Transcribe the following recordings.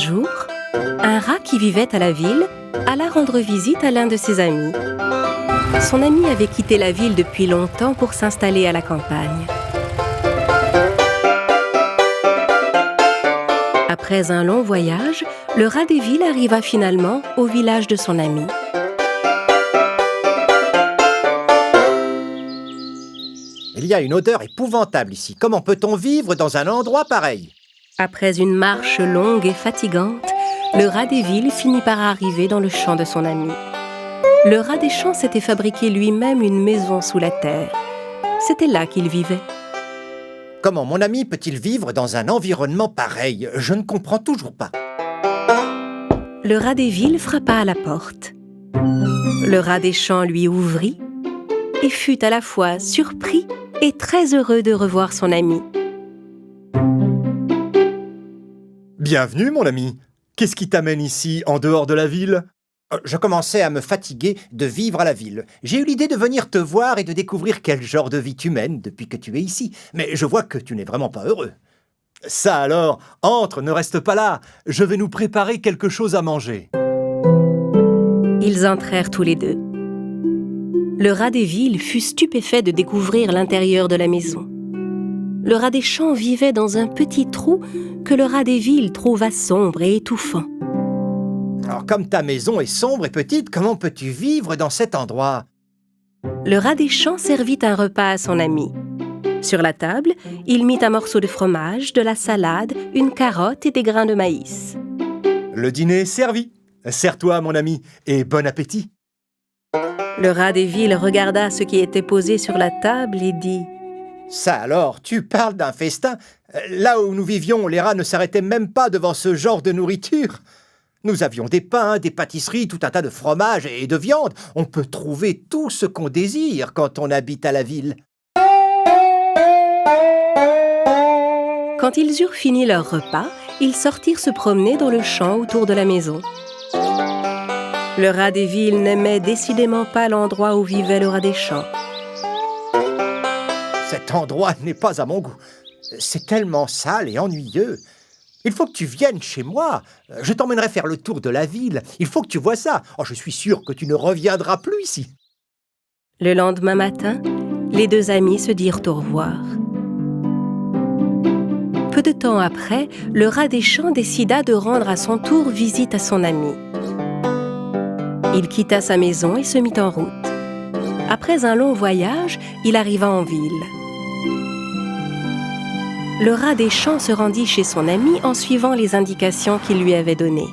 jour, un rat qui vivait à la ville alla rendre visite à l'un de ses amis. Son ami avait quitté la ville depuis longtemps pour s'installer à la campagne. Après un long voyage, le rat des villes arriva finalement au village de son ami. Il y a une odeur épouvantable ici. Comment peut-on vivre dans un endroit pareil? Après une marche longue et fatigante, le rat des villes finit par arriver dans le champ de son ami. Le rat des champs s'était fabriqué lui-même une maison sous la terre. C'était là qu'il vivait. Comment mon ami peut-il vivre dans un environnement pareil? Je ne comprends toujours pas. Le rat des villes frappa à la porte. Le rat des champs lui ouvrit et fut à la fois surpris et très heureux de revoir son ami. Bienvenue, mon ami. Qu'est-ce qui t'amène ici, en dehors de la ville? Je commençais à me fatiguer de vivre à la ville. J'ai eu l'idée de venir te voir et de découvrir quel genre de vie tu mènes depuis que tu es ici. Mais je vois que tu n'es vraiment pas heureux. Ça alors, entre, ne reste pas là. Je vais nous préparer quelque chose à manger. Ils entrèrent tous les deux. Le rat des villes fut stupéfait de découvrir l'intérieur de la maison. Le rat des champs vivait dans un petit trou que le rat des villes trouva sombre et étouffant. Alors, comme ta maison est sombre et petite, comment peux-tu vivre dans cet endroit? Le rat des champs servit un repas à son ami. Sur la table, il mit un morceau de fromage, de la salade, une carotte et des grains de maïs. Le dîner est servi. Sers-toi, mon ami, et bon appétit. Le rat des villes regarda ce qui était posé sur la table et dit: Ça alors, tu parles d'un festin? Là où nous vivions, les rats ne s'arrêtaient même pas devant ce genre de nourriture. Nous avions des pains, des pâtisseries, tout un tas de fromages et de viande. On peut trouver tout ce qu'on désire quand on habite à la ville. Quand ils eurent fini leur repas, ils sortirent se promener dans le champ autour de la maison. Le rat des villes n'aimait décidément pas l'endroit où vivait le rat des champs. Cet endroit n'est pas à mon goût. C'est tellement sale et ennuyeux. Il faut que tu viennes chez moi. Je t'emmènerai faire le tour de la ville. Il faut que tu vois ça. Oh, je suis sûr que tu ne reviendras plus ici. Le lendemain matin, les deux amis se dirent au revoir. Peu de temps après, le rat des champs décida de rendre à son tour visite à son ami. Il quitta sa maison et se mit en route. Après un long voyage, il arriva en ville. Le rat des champs se rendit chez son ami en suivant les indications qu'il lui avait données.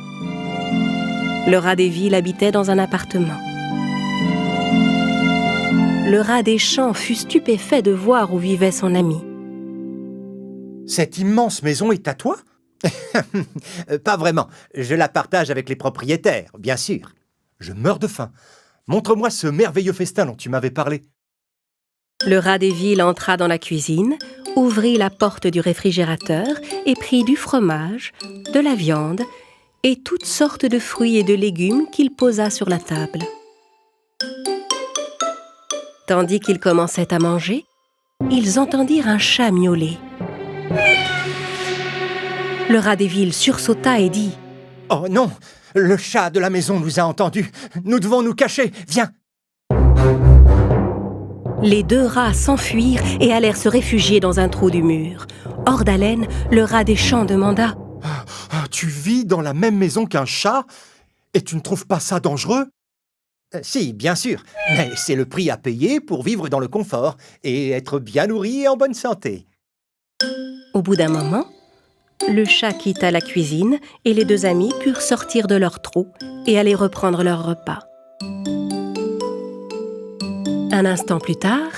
Le rat des villes habitait dans un appartement. Le rat des champs fut stupéfait de voir où vivait son ami. Cette immense maison est à toi? Pas vraiment. Je la partage avec les propriétaires, bien sûr. Je meurs de faim. Montre-moi ce merveilleux festin dont tu m'avais parlé. Le rat des villes entra dans la cuisine, ouvrit la porte du réfrigérateur et prit du fromage, de la viande et toutes sortes de fruits et de légumes qu'il posa sur la table. Tandis qu'ils commençaient à manger, ils entendirent un chat miauler. Le rat des villes sursauta et dit: « Oh non! Le chat de la maison nous a entendus. Nous devons nous cacher. Viens! » Les deux rats s'enfuirent et allèrent se réfugier dans un trou du mur. Hors d'haleine, le rat des champs demanda: « Tu vis dans la même maison qu'un chat? Et tu ne trouves pas ça dangereux? » Si, bien sûr. Mais c'est le prix à payer pour vivre dans le confort et être bien nourri et en bonne santé. Au bout d'un moment, le chat quitta la cuisine et les deux amis purent sortir de leur trou et aller reprendre leur repas. Un instant plus tard,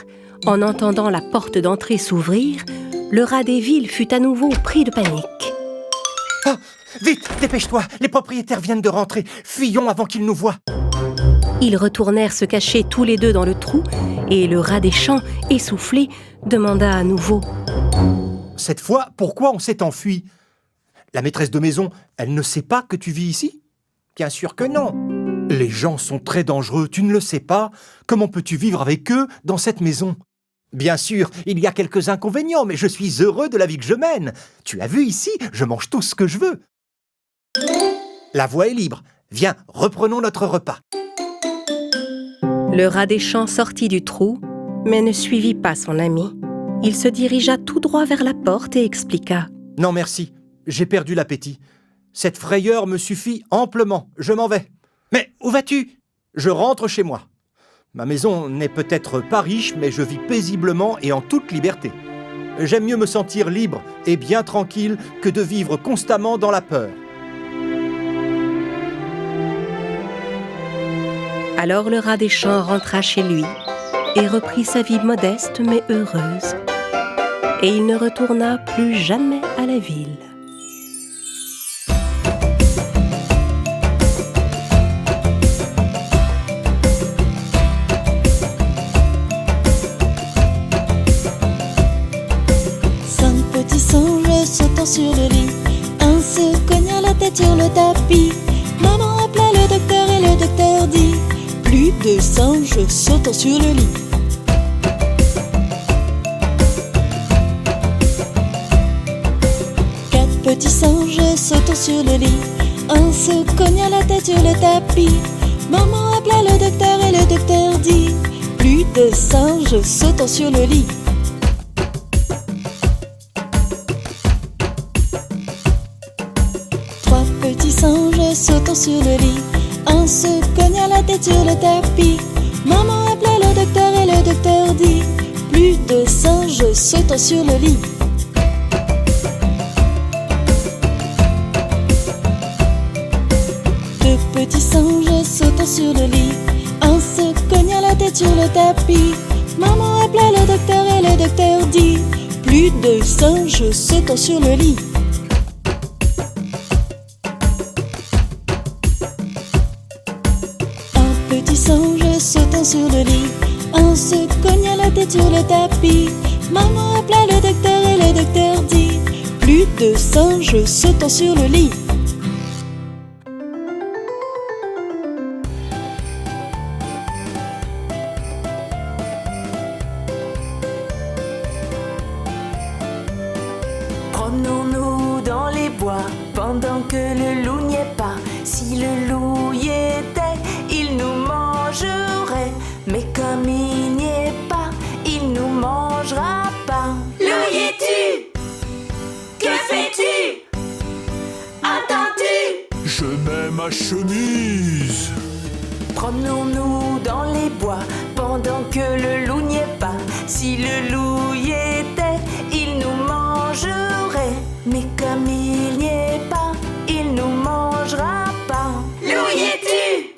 en entendant la porte d'entrée s'ouvrir, le rat des villes fut à nouveau pris de panique. « Oh, vite, dépêche-toi, les propriétaires viennent de rentrer. Fuyons avant qu'ils nous voient. » Ils retournèrent se cacher tous les deux dans le trou et le rat des champs, essoufflé, demanda à nouveau: « Cette fois, pourquoi on s'est enfui? La maîtresse de maison, elle ne sait pas que tu vis ici? » Bien sûr que non. Les gens sont très dangereux, tu ne le sais pas? Comment peux-tu vivre avec eux dans cette maison? Bien sûr, il y a quelques inconvénients, mais je suis heureux de la vie que je mène. Tu as vu ici, je mange tout ce que je veux. La voie est libre. Viens, reprenons notre repas. Le rat des champs sortit du trou, mais ne suivit pas son ami. Il se dirigea tout droit vers la porte et expliqua. Non merci, j'ai perdu l'appétit. Cette frayeur me suffit amplement, je m'en vais. Mais où vas-tu ? Je rentre chez moi. Ma maison n'est peut-être pas riche, mais je vis paisiblement et en toute liberté. J'aime mieux me sentir libre et bien tranquille que de vivre constamment dans la peur. Alors le rat des champs rentra chez lui et reprit sa vie modeste mais heureuse. Et il ne retourna plus jamais à la ville. Cinq petits singes sautant sur le lit, un se cogna la tête sur le tapis. Maman appela le docteur et le docteur dit: plus de singes sautant sur le lit. Quatre petits singes sautant sur le lit, un se cogna la tête sur le tapis. Maman appela le docteur et le docteur dit: plus de singes sautant sur le lit. Trois petits singes sautant sur le lit, un se cogna la tête sur le tapis. Maman appela le docteur et le docteur dit: plus de singes sautant sur le lit. Deux petits singes sautant sur le lit, un se cogna la tête sur le tapis. Maman appela le docteur et le docteur dit: plus de singes sautant sur le lit. Petit singe sautant sur le lit, un se cogna la tête sur le tapis. Maman appela le docteur et le docteur dit: plus de singes sautant sur le lit. Promenons-nous dans les bois pendant que le loup n'y est pas. Si le loup y était, il nous mangerait. Mais comme il n'y est pas, il nous mangera pas. Loup, y es-tu? Que fais-tu? Entends-tu? Je mets ma chemise. Promenons-nous dans les bois pendant que le loup n'y est pas. Si le loup y était, il nous mangerait. Mais comme il n'y est pas, il nous mangera pas. Loup, y es-tu?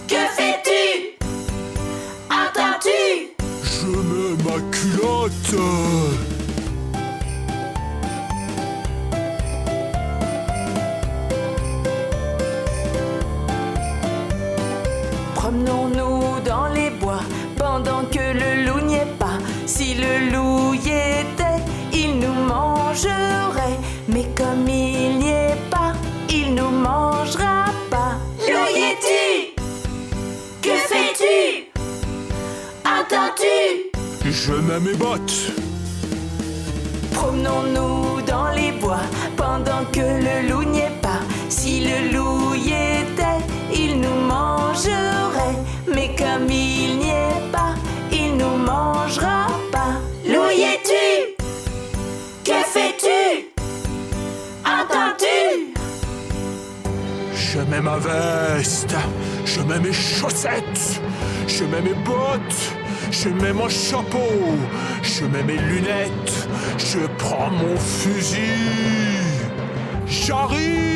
Que fais-tu? Entends-tu? Je mets ma culotte. Promenons-nous dans les bois pendant que le loup n'y est pas. Si le loup y était, il nous mangerait. Mais comme il n'y est pas, il nous mangera pas. Loup, y es-tu? Que fais-tu? Entends-tu? Je mets mes bottes. Promenons-nous dans les bois pendant que le loup n'y est pas. Si le loup y était, il nous mangerait. Mais comme il n'y est pas, il nous mangera pas. Loup, y es-tu? Que fais-tu? Entends-tu? Je mets ma veste. Je mets mes chaussettes. Je mets mes bottes. Je mets mon chapeau. Je mets mes lunettes. Je prends mon fusil. J'arrive.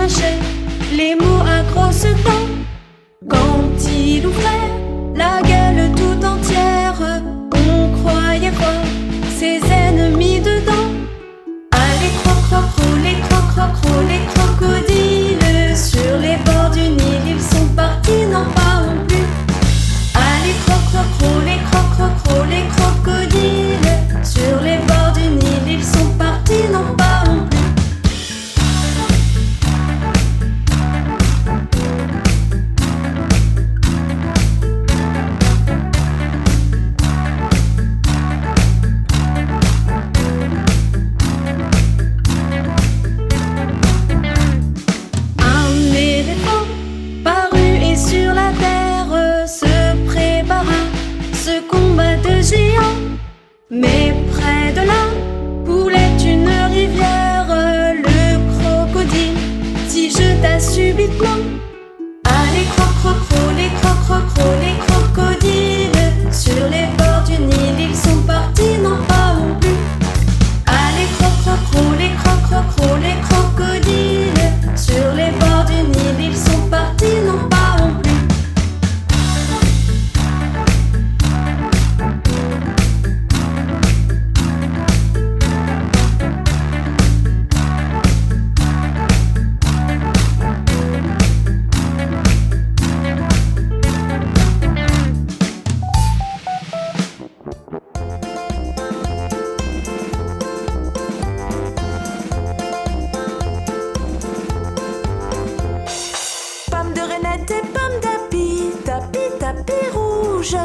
mâchait les mots à grosses dents. Quand il ouvrait la gueule tout entière, on croyait voir ses ennemis dedans. Ah, les crocrocros, les crocrocros, les crocodiles, sur les bords du Nil, ils sont partis, n'en parlons plus. Ah, les crocrocros, les crocrocros, les crocodiles, sur les bords du Nil, ils sont partis, n'en parlons plus. Un éléphant parut et sur la terre se prépara ce combat de géants. Mais près de là coulait une rivière, le crocodile s'y jeta subitement. Ah, les crocrocros, les crocrocros, les crocodiles, sur les bords du Nil, ils sont partis, n'en parlons plus. Ah, les crocrocros, les crocrocros, les crocodiles, sur les bords du Nil, ils sont partis, n'en parlons plus. Pomme de Renette et pomme d'api, tapis, tapis rouge.